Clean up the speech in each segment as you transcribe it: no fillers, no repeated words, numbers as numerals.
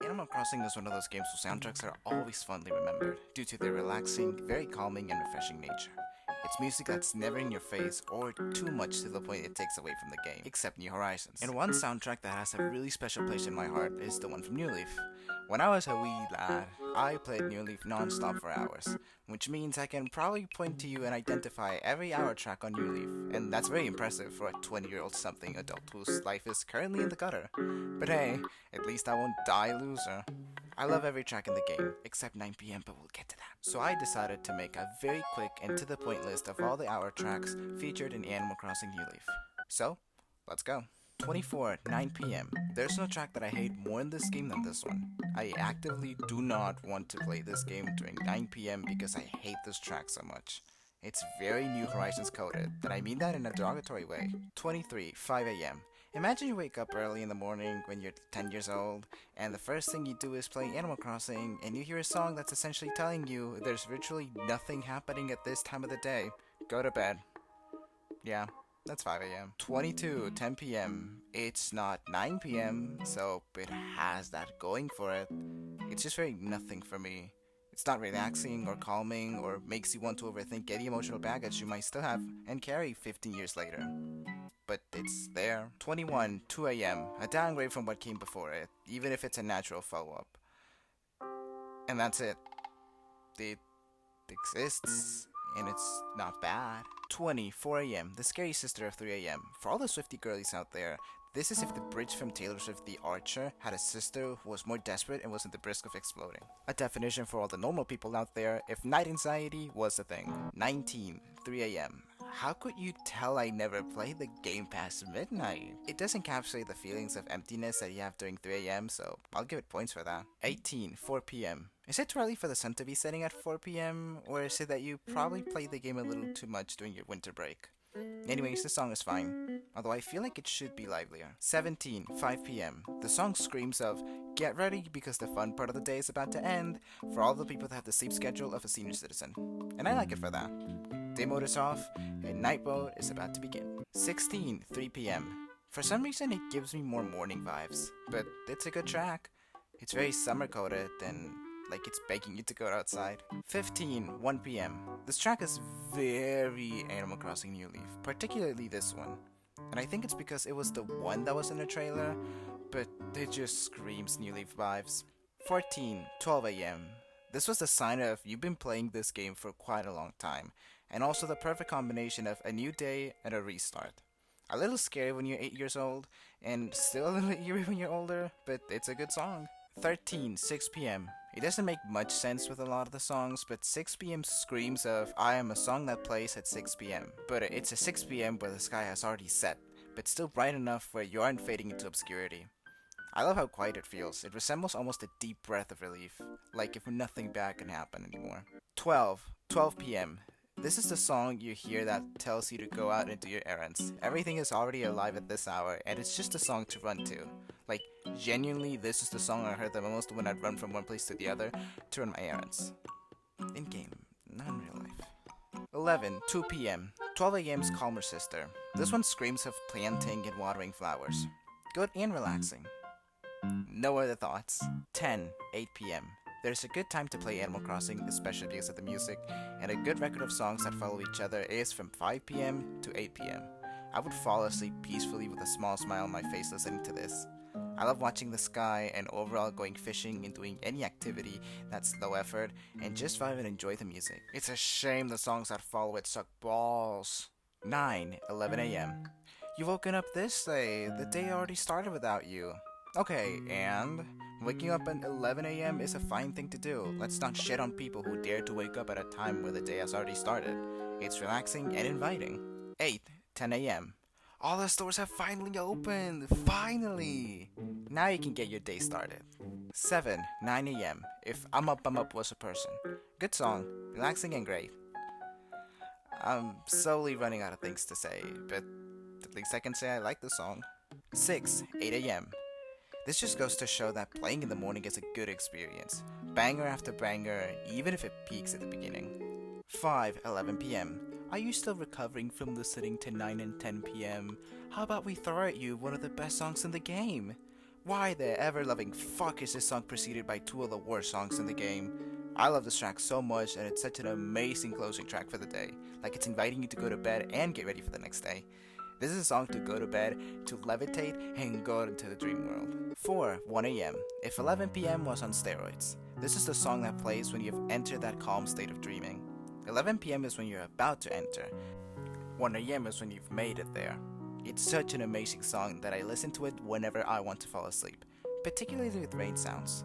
Animal Crossing is one of those games whose soundtracks are always fondly remembered, due to their relaxing, very calming, and refreshing nature. It's music that's never in your face or too much to the point it takes away from the game, except New Horizons. And one soundtrack that has a really special place in my heart is the one from New Leaf. When I was a wee lad, I played New Leaf non-stop for hours, which means I can probably point to you and identify every hour track on New Leaf, and that's very impressive for a 20-year-old something adult whose life is currently in the gutter. But hey, at least I won't die a loser. I love every track in the game, except 9 p.m., but we'll get to that. So I decided to make a very quick and to the point list of all the hour tracks featured in Animal Crossing New Leaf. So, let's go. 24, 9 p.m. There's no track that I hate more in this game than this one. I actively do not want to play this game during 9 p.m. because I hate this track so much. It's very New Horizons coded, and I mean that in a derogatory way. 23, 5 a.m. Imagine you wake up early in the morning when you're 10 years old, and the first thing you do is play Animal Crossing, and you hear a song that's essentially telling you there's virtually nothing happening at this time of the day. Go to bed. Yeah, that's 5 a.m. 22, 10 p.m. It's not 9 p.m., so it has that going for it. It's just very nothing for me. It's not relaxing or calming or makes you want to overthink any emotional baggage you might still have and carry 15 years later. But it's there. 21, 2 a.m. A downgrade from what came before it, even if it's a natural follow-up. And that's it. It exists, and it's not bad. 20, 4 a.m. The scary sister of 3 a.m. For all the Swifty girlies out there, this is if the bridge from Taylor Swift The Archer had a sister who was more desperate and was at the risk of exploding. A definition for all the normal people out there if night anxiety was a thing. 19, 3 a.m. How could you tell I never played the game past midnight? It does encapsulate the feelings of emptiness that you have during 3 a.m., so I'll give it points for that. 18, 4 p.m. Is it too early for the sun to be setting at 4 p.m., or is it that you probably played the game a little too much during your winter break? Anyways, the song is fine, although I feel like it should be livelier. 17, 5 p.m. The song screams of, get ready because the fun part of the day is about to end, for all the people that have the sleep schedule of a senior citizen. And I like it for that. Day mode is off, and night mode is about to begin. 16, 3 p.m. For some reason it gives me more morning vibes, but it's a good track. It's very summer coded and like it's begging you to go outside. 15, 1 p.m. This track is very Animal Crossing New Leaf, particularly this one. And I think it's because it was the one that was in the trailer, but it just screams New Leaf vibes. 14, 12 a.m. This was the sign of you've been playing this game for quite a long time, and also the perfect combination of a new day and a restart. A little scary when you're 8 years old, and still a little eerie when you're older, but it's a good song. 13, 6 p.m. It doesn't make much sense with a lot of the songs, but 6 p.m. screams of I am a song that plays at 6 p.m. But it's a 6 p.m. where the sky has already set, but still bright enough where you aren't fading into obscurity. I love how quiet it feels. It resembles almost a deep breath of relief, like if nothing bad can happen anymore. 12 p.m. This is the song you hear that tells you to go out and do your errands. Everything is already alive at this hour, and it's just a song to run to. Like, genuinely, this is the song I heard the most when I'd run from one place to the other to run my errands. In game, not in real life. 11, 2 p.m. 12 a.m.'s calmer sister. This one screams of planting and watering flowers. Good and relaxing. No other thoughts. 10, 8 p.m. There's a good time to play Animal Crossing, especially because of the music, and a good record of songs that follow each other is from 5 p.m. to 8 p.m. I would fall asleep peacefully with a small smile on my face listening to this. I love watching the sky and overall going fishing and doing any activity that's low effort and just vibe and enjoy the music. It's a shame the songs that follow it suck balls. 9, 11 a.m. You've woken up this day. The day already started without you. Okay, and waking up at 11 a.m. is a fine thing to do. Let's not shit on people who dare to wake up at a time where the day has already started. It's relaxing and inviting. 8, 10 a.m. All the stores have finally opened! Finally! Now you can get your day started. 7, 9 a.m. If I'm Up was a person. Good song, relaxing and great. I'm slowly running out of things to say, but at least I can say I like the song. 6, 8 a.m. This just goes to show that playing in the morning is a good experience. Banger after banger, even if it peaks at the beginning. 5, 11 p.m. Are you still recovering from listening to 9 and 10 p.m.? How about we throw at you one of the best songs in the game? Why the ever-loving fuck is this song preceded by two of the worst songs in the game? I love this track so much, and it's such an amazing closing track for the day. Like it's inviting you to go to bed and get ready for the next day. This is a song to go to bed, to levitate, and go into the dream world. 4. 1 AM. If 11 PM was on steroids. This is the song that plays when you've entered that calm state of dreaming. 11 PM is when you're about to enter. 1 AM is when you've made it there. It's such an amazing song that I listen to it whenever I want to fall asleep, particularly with rain sounds.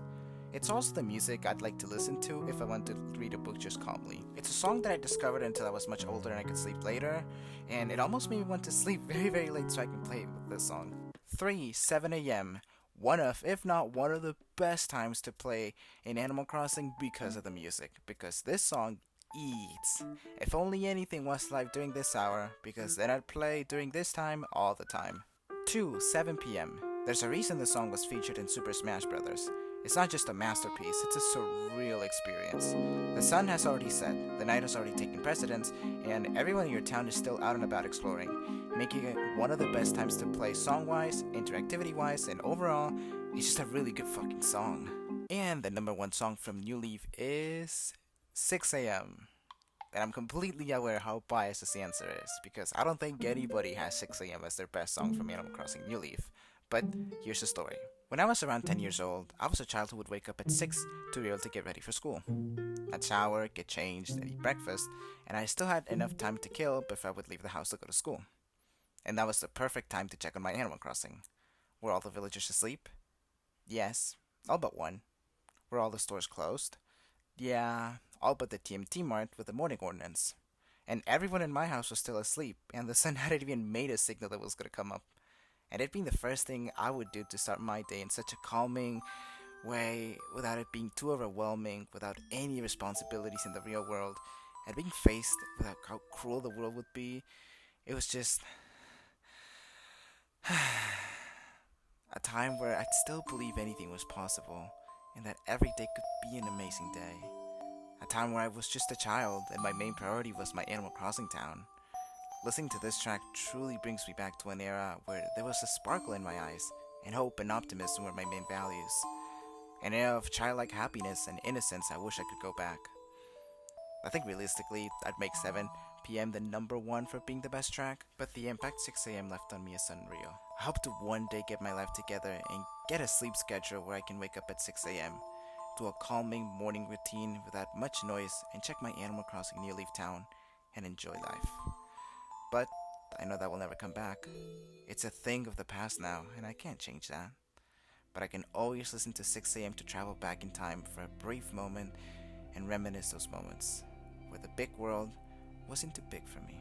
It's also the music I'd like to listen to if I want to read a book just calmly. It's a song that I discovered until I was much older and I could sleep later, and it almost made me want to sleep very, very late so I can play with this song. 3. 7 AM. One of, if not one of the best times to play in Animal Crossing because of the music, because this song eats. If only anything was live during this hour, because then I'd play during this time all the time. 2. 7 PM. There's a reason the song was featured in Super Smash Bros. It's not just a masterpiece, it's a surreal experience. The sun has already set, the night has already taken precedence, and everyone in your town is still out and about exploring, making it one of the best times to play song-wise, interactivity-wise, and overall, it's just a really good fucking song. And the number one song from New Leaf is 6 AM. And I'm completely aware how biased this answer is, because I don't think anybody has 6 AM as their best song from Animal Crossing New Leaf. But here's the story. When I was around 10 years old, I was a child who would wake up at 6 to be able to get ready for school. I'd shower, get changed, and eat breakfast, and I still had enough time to kill before I would leave the house to go to school. And that was the perfect time to check on my Animal Crossing. Were all the villagers asleep? Yes, all but one. Were all the stores closed? Yeah, all but the TMT Mart with the morning ordinance. And everyone in my house was still asleep, and the sun hadn't even made a signal that was going to come up. And it being the first thing I would do to start my day in such a calming way, without it being too overwhelming, without any responsibilities in the real world, and being faced with how cruel the world would be, it was just a time where I'd still believe anything was possible, and that every day could be an amazing day. A time where I was just a child, and my main priority was my Animal Crossing town. Listening to this track truly brings me back to an era where there was a sparkle in my eyes, and hope and optimism were my main values. An era of childlike happiness and innocence I wish I could go back. I think realistically, I'd make 7 PM the number one for being the best track, but the impact 6 AM left on me is unreal. I hope to one day get my life together and get a sleep schedule where I can wake up at 6 AM, do a calming morning routine without much noise, and check my Animal Crossing New Leaf Town and enjoy life. But I know that will never come back. It's a thing of the past now, and I can't change that. But I can always listen to 6 AM to travel back in time for a brief moment and reminisce those moments where the big world wasn't too big for me.